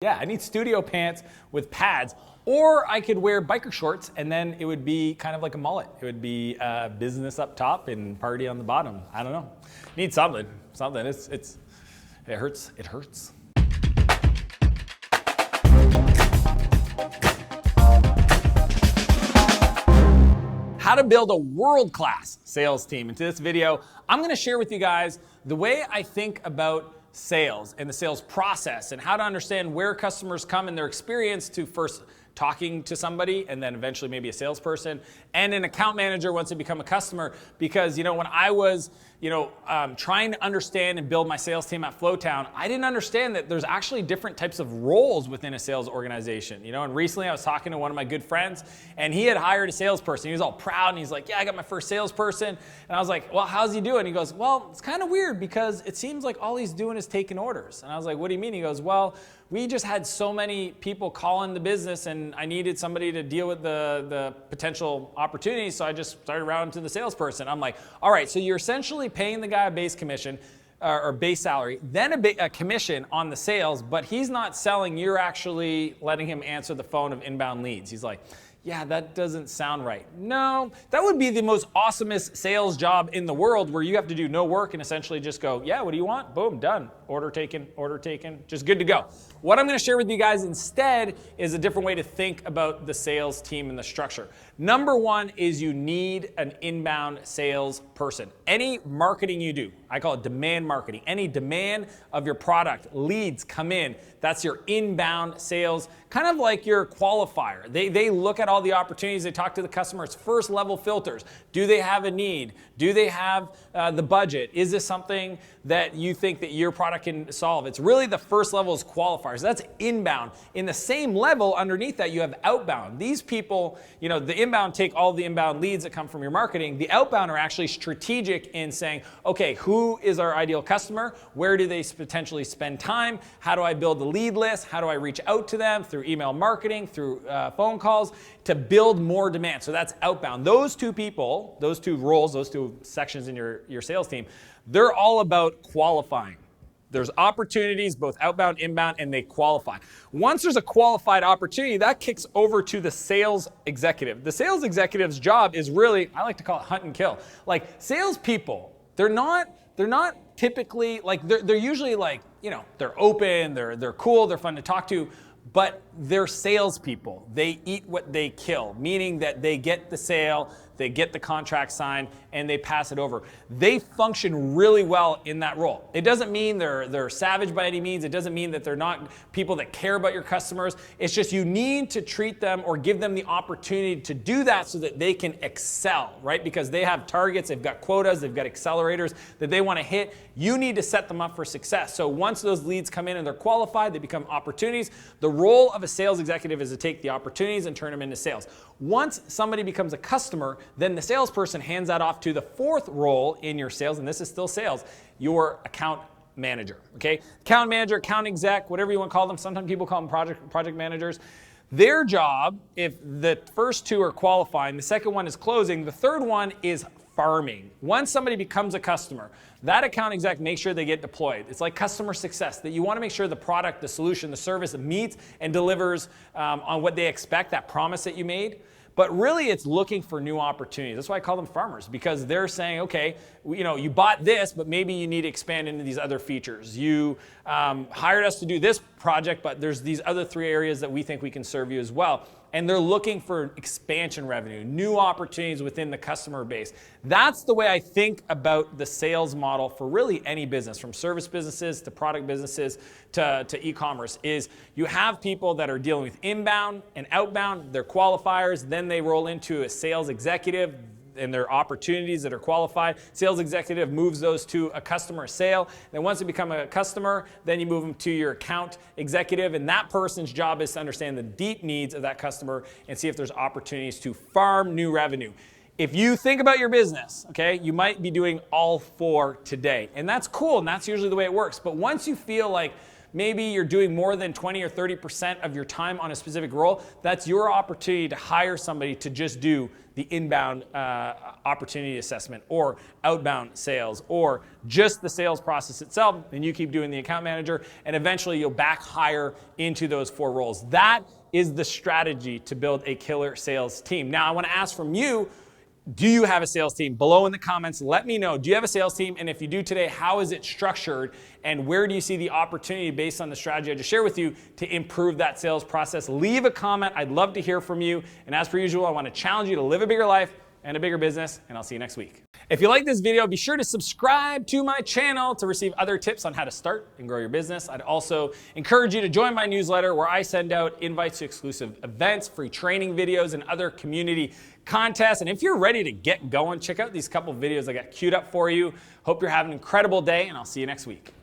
Yeah, I need studio pants with pads, or I could wear biker shorts and then it would be kind of like a mullet. It would be business up top and party on the bottom. I don't know. Need something. It hurts. It hurts. How to build a world-class sales team. In this video, I'm going to share with you guys the way I think about sales and the sales process and how to understand where customers come in their experience to first talking to somebody and then eventually maybe a salesperson and an account manager once they become a customer. Because, when I was, trying to understand and build my sales team at Flowtown, I didn't understand that there's actually different types of roles within a sales organization. And recently I was talking to one of my good friends and he had hired a salesperson. He was all proud and he's like, yeah, I got my first salesperson. And I was like, well, how's he doing? He goes, well, it's kind of weird because it seems like all he's doing is taking orders. And I was like, what do you mean? He goes, well, we just had so many people call in the business and I needed somebody to deal with the potential opportunities, so I just started routing to the salesperson. I'm like, all right, so you're essentially paying the guy a base commission or base salary, then a commission on the sales, but he's not selling, you're actually letting him answer the phone of inbound leads. He's like, yeah, that doesn't sound right. No, that would be the most awesomest sales job in the world where you have to do no work and essentially just go, yeah, what do you want? Boom, done. Order taken, just good to go. What I'm gonna share with you guys instead is a different way to think about the sales team and the structure. Number one is you need an inbound sales person. Any marketing you do, I call it demand marketing. Any demand of your product, leads come in, that's your inbound sales, kind of like your qualifier. They look at all the opportunities, they talk to the customers, first level filters. Do they have a need? Do they have the budget? Is this something that you think that your product can solve? It's really the first level is qualifiers. That's inbound. In the same level underneath that, you have outbound. These people, the inbound take all the inbound leads that come from your marketing. The outbound are actually strategic in saying, okay, who is our ideal customer? Where do they potentially spend time? How do I build a lead list? How do I reach out to them through email marketing, through phone calls to build more demand? So that's outbound. Those two people, those two roles, those two sections in your sales team, they're all about qualifying. There's opportunities, both outbound, inbound, and they qualify. Once there's a qualified opportunity, that kicks over to the sales executive. The sales executive's job is really, I like to call it hunt and kill. Like salespeople, they're not typically, like they're usually like, they're open, they're cool, they're fun to talk to, but they're salespeople. They eat what they kill, meaning that they get the sale, they get the contract signed, and they pass it over. They function really well in that role. It doesn't mean they're savage by any means. It doesn't mean that they're not people that care about your customers. It's just you need to treat them or give them the opportunity to do that so that they can excel, right? Because they have targets, they've got quotas, they've got accelerators that they want to hit. You need to set them up for success. So once those leads come in and they're qualified, they become opportunities. The role of a sales executive is to take the opportunities and turn them into sales. Once somebody becomes a customer, then the salesperson hands that off to the fourth role in your sales, and this is still sales, your account manager, okay? Account manager, account exec, whatever you want to call them. Sometimes people call them project managers. Their job, if the first two are qualifying, the second one is closing, the third one is farming. Once somebody becomes a customer, that account exec makes sure they get deployed. It's like customer success, that you want to make sure the product, the solution, the service meets and delivers on what they expect, that promise that you made. But really, it's looking for new opportunities. That's why I call them farmers, because they're saying, okay, you bought this, but maybe you need to expand into these other features. You hired us to do this project, but there's these other three areas that we think we can serve you as well. And they're looking for expansion revenue, new opportunities within the customer base. That's the way I think about the sales model for really any business, from service businesses to product businesses to e-commerce, is you have people that are dealing with inbound and outbound, they're qualifiers, then they roll into a sales executive and their opportunities that are qualified. Sales executive moves those to a customer sale. Then once they become a customer, then you move them to your account executive, and that person's job is to understand the deep needs of that customer and see if there's opportunities to farm new revenue. If you think about your business, okay, you might be doing all four today, and that's cool, and that's usually the way it works. But once you feel like, maybe you're doing more than 20 or 30% of your time on a specific role, that's your opportunity to hire somebody to just do the inbound opportunity assessment or outbound sales or just the sales process itself. And you keep doing the account manager, and eventually you'll back hire into those 4 roles. That is the strategy to build a killer sales team. Now, I want to ask from you, do you have a sales team? Below in the comments, let me know. Do you have a sales team? And if you do today, how is it structured? And where do you see the opportunity based on the strategy I just shared with you to improve that sales process? Leave a comment. I'd love to hear from you. And as per usual, I want to challenge you to live a bigger life and a bigger business. And I'll see you next week. If you like this video, be sure to subscribe to my channel to receive other tips on how to start and grow your business. I'd also encourage you to join my newsletter where I send out invites to exclusive events, free training videos, and other community contests. And if you're ready to get going, check out these couple videos I got queued up for you. Hope you're having an incredible day, and I'll see you next week.